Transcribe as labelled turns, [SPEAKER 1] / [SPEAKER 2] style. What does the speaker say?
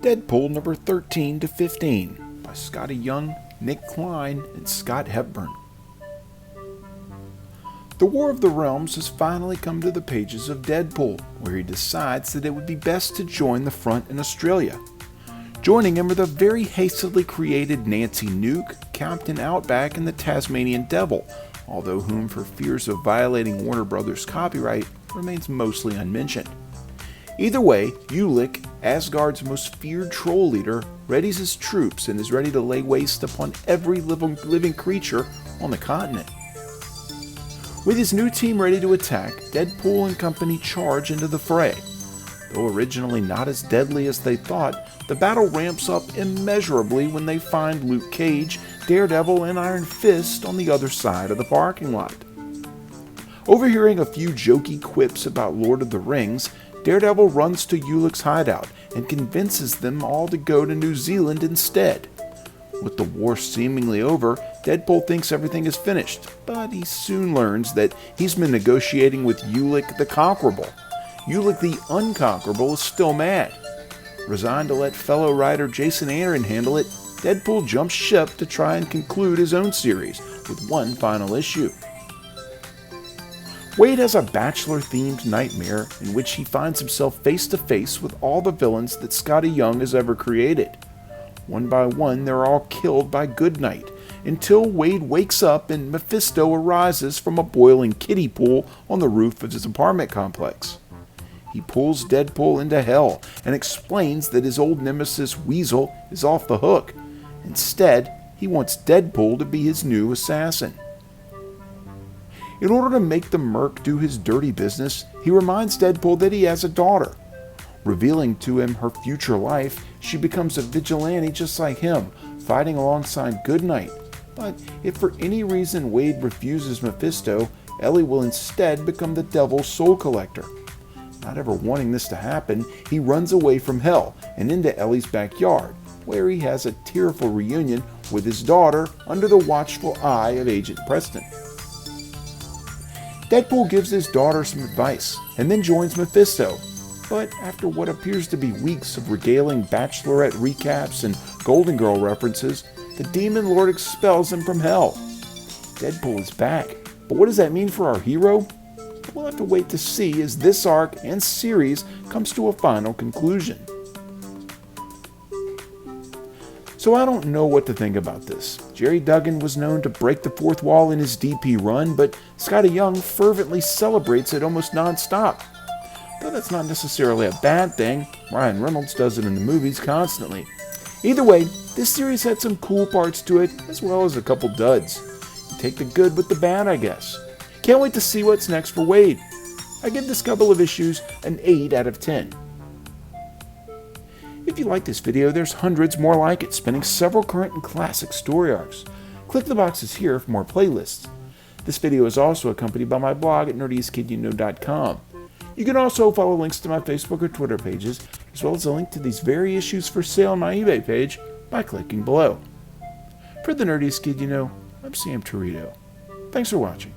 [SPEAKER 1] Deadpool number 13 to 15 by Scotty Young, Nick Klein, and Scott Hepburn. The War of the Realms has finally come to the pages of Deadpool, where he decides that it would be best to join the front in Australia. Joining him are the very hastily created Nancy Nuke, Captain Outback, and the Tasmanian Devil, although whom, for fears of violating Warner Brothers' copyright, remains mostly unmentioned. Either way, Ulick, Asgard's most feared troll leader, readies his troops and is ready to lay waste upon every living creature on the continent. With his new team ready to attack, Deadpool and company charge into the fray. Though originally not as deadly as they thought, the battle ramps up immeasurably when they find Luke Cage, Daredevil, and Iron Fist on the other side of the parking lot. Overhearing a few jokey quips about Lord of the Rings, Daredevil runs to Ulick's hideout and convinces them all to go to New Zealand instead. With the war seemingly over, Deadpool thinks everything is finished, but he soon learns that he's been negotiating with Ulick the Conquerable. Ulick the Unconquerable is still mad. Resigned to let fellow writer Jason Aaron handle it, Deadpool jumps ship to try and conclude his own series with one final issue. Wade has a Bachelor-themed nightmare in which he finds himself face-to-face with all the villains that Scotty Young has ever created. One by one, they're all killed by Goodnight, until Wade wakes up and Mephisto arises from a boiling kiddie pool on the roof of his apartment complex. He pulls Deadpool into hell and explains that his old nemesis Weasel is off the hook. Instead, he wants Deadpool to be his new assassin. In order to make the Merc do his dirty business, he reminds Deadpool that he has a daughter. Revealing to him her future life, she becomes a vigilante just like him, fighting alongside Goodnight. But if for any reason Wade refuses Mephisto, Ellie will instead become the Devil's soul collector. Not ever wanting this to happen, he runs away from hell and into Ellie's backyard, where he has a tearful reunion with his daughter under the watchful eye of Agent Preston. Deadpool gives his daughter some advice and then joins Mephisto, but after what appears to be weeks of regaling Bachelorette recaps and Golden Girl references, the Demon Lord expels him from hell. Deadpool is back, but what does that mean for our hero? We'll have to wait to see as this arc and series comes to a final conclusion. So I don't know what to think about this. Jerry Duggan was known to break the fourth wall in his DP run, but Scotty Young fervently celebrates it almost non-stop. Though that's not necessarily a bad thing, Ryan Reynolds does it in the movies constantly. Either way, this series had some cool parts to it, as well as a couple duds. You take the good with the bad, I guess. Can't wait to see what's next for Wade. I give this couple of issues an 8 out of 10. If you like this video, there's hundreds more like it, spanning several current and classic story arcs. Click the boxes here for more playlists. This video is also accompanied by my blog at nerdiestkidyouknow.com. You can also follow links to my Facebook or Twitter pages, as well as a link to these very issues for sale on my eBay page by clicking below. For the Nerdiest Kid You Know, I'm Sam Torito. Thanks for watching.